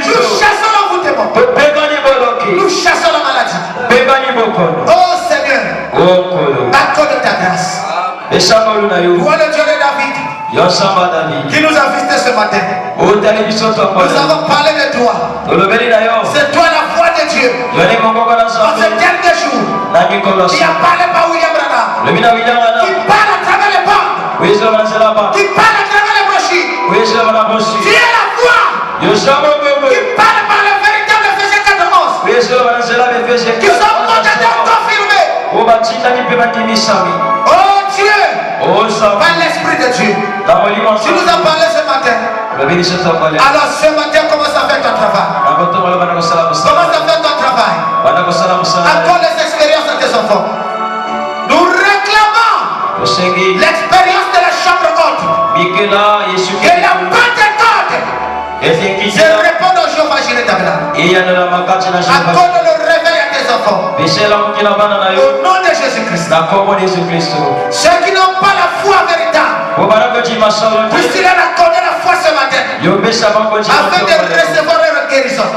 Nous chassons l'envoûtement. Nous chassons la maladie. Oh Seigneur, accorde ta grâce. Toi le Dieu de David, qui nous a visités ce matin. Nous avons parlé de toi. C'est toi la voix de Dieu. En ce dernier jour, qui a parlé par William Branham, qui parle à travers les bandes, qui parle à travers les brochures. Tu es la voix qui parle par le véritable Ephésiens 4:11, qui sont condamnés confirmés. Oh Dieu, par l'Esprit de Dieu, tu nous as parlé ce matin. Alors ce matin, commence à faire ton travail. Commence à faire ton travail. Accorde les expériences à tes enfants. Nous réclamons l'expérience de la chambre haute. Et la Pentecôte. Je réponds au Jéhovah-Jireh Tabernacle. Accorde le réveil à tes enfants. Au nom de Jésus-Christ. Ceux qui n'ont pas la foi véritable, puisse-t-il leur accorder la foi ce matin, afin de recevoir leur guérison,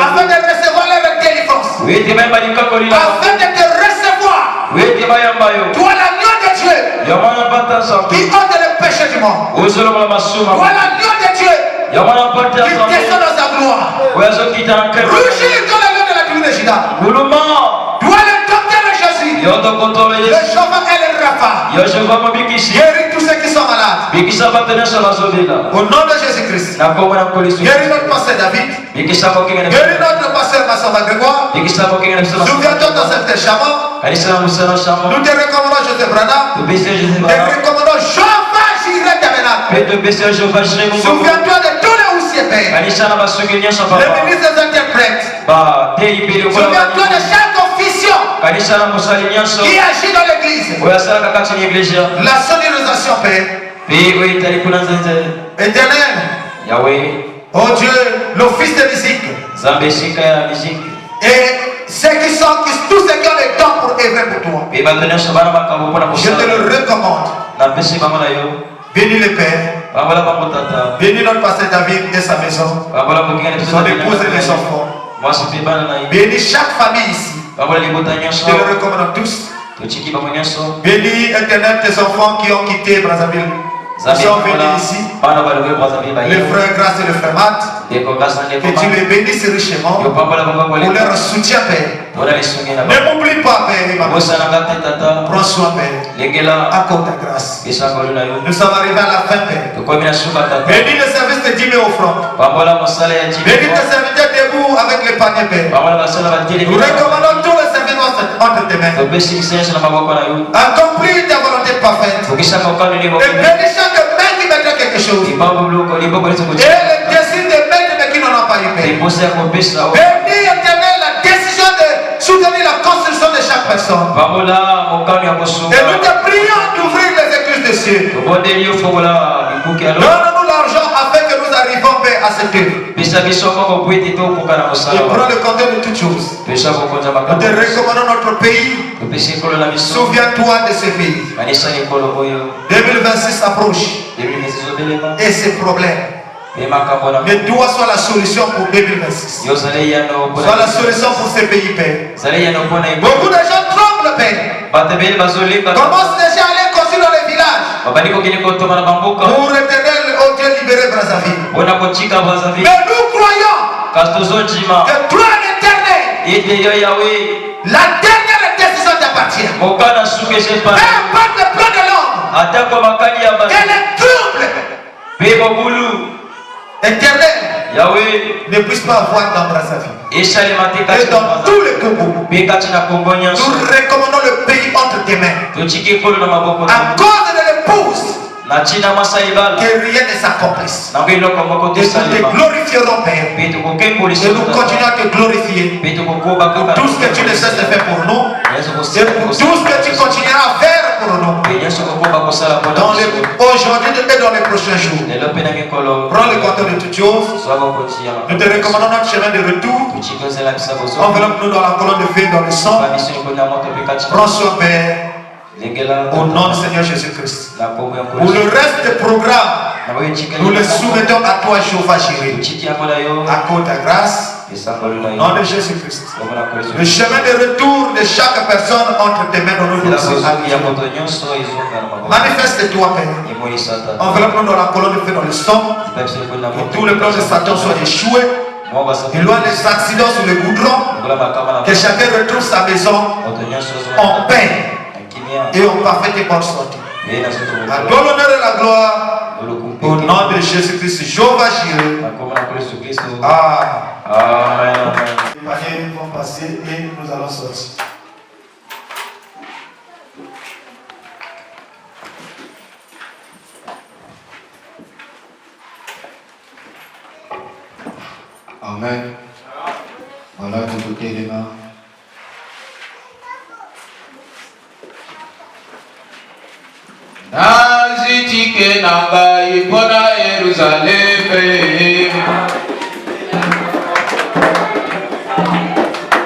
afin de recevoir leur délivrance, afin de te recevoir. Toi l'agneau de Dieu qui ôte le péché du monde. Toi l'agneau de Dieu qui descend dans sa gloire. Rougis dans le nom de la tribu de Juda. Toi le docteur de Jésus, le Jéhovah et le Rapha, guéris tous ceux qui sont malades. Au nom de Jésus-Christ. Guéris notre pasteur David. Guéris notre pasteur Massamba Grégoire. Souviens-toi dans cette chambre. Nous te recommandons Joseph Branham. Nous te recommandons Jéhovah-Jireh Tabernacle. Souviens-toi de tous les houssiers pères, les ministres des interprètes. Souviens-toi de chaque officiant qui agit dans l'église. La sonorisation, Père. Éternel. Oh Dieu, l'office de musique. Et ceux qui sont, tous ceux qui ont les dons pour œuvrer pour toi. Je te le recommande. Bénis le Père. Bénis notre pasteur David et sa maison. Son épouse et les enfants. Bénis chaque famille ici. Je te le recommande tous. Bénis éternel tes enfants qui ont quitté Brazzaville. Ils sont venus ici. Le frère Grâce et le frère Matt. Que tu les bénisses richement pour leur soutien, Père. Ne m'oublie pas, Père. Prends soin, Père. Accorde ta grâce. Nous sommes arrivés à la fin, Père. Bénis le service de 10 000 offrandes. Bénis tes serviteurs debout avec les paniers, Père. Nous recommandons tous les services entre tes mains. Accomplis ta volonté parfaite. Et bénis chaque main qui mettra quelque chose. Et le désir de mettre mais qui n'en ont pas eu. Bénis éternel la décision de soutenir la construction de chaque personne. Et nous te prions d'ouvrir les écluses des cieux. Donne-nous l'argent afin que nous arrivions, Père, à cette œuvre. Et prends le compte de toutes choses. Nous te recommandons notre pays. Souviens-toi de ce pays. 2026 approche. Et ses problèmes. Mais toi sois la solution pour 2026. Sois la solution pour ces pays, Père. Beaucoup de gens tremblent, Père. Commence déjà à aller construire dans les villages. Pour éternel, oh Dieu, libérer Brazzaville. Mais nous croyons que toi, l'éternel, la dernière décision t'appartient. Peu importe le plan de l'homme, et les troubles, éternel, ne puisse pas avoir dans Brazzaville. Et dans tous les Congo, nous recommandons le pays entre tes mains. À cause de l'épouse, que rien ne s'accomplisse. Et nous te glorifierons, Père. Et nous continuons à te glorifier pour tout ce que tu ne cesses de faire pour nous. Et pour tout ce que tu continueras à faire pour nous. Aujourd'hui et dans les prochains jours. Prends le compteur de toutes choses. Nous te recommandons notre chemin de retour. Enveloppe-nous dans la colonne de feu, dans le sang. Prends soin, Père. Au nom du Seigneur Jésus-Christ. Pour le reste des programmes, nous les soumettons à toi, Jéhovah Jireh. Accorde ta grâce. Au nom de Jésus-Christ. Le chemin de retour de chaque personne entre tes mains dans nos vies. Manifeste-toi, Père. Enveloppe-nous dans la colonne de feu, dans le sang. Que tous les plans de Satan soient échoués. Éloigne les accidents sur le goudron. Que chacun retrouve sa maison en paix et en parfaite et bonne santé. À toi l'honneur et la gloire. Au nom de Jésus-Christ, Jéhovah Jireh. Amen. Les paniers vont passer et nous allons sortir. Amen. Voilà de côté les mains. Nazitike nabai pona Yerusalem.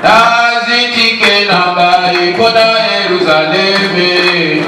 Nazitike nabai pona Yerusalem.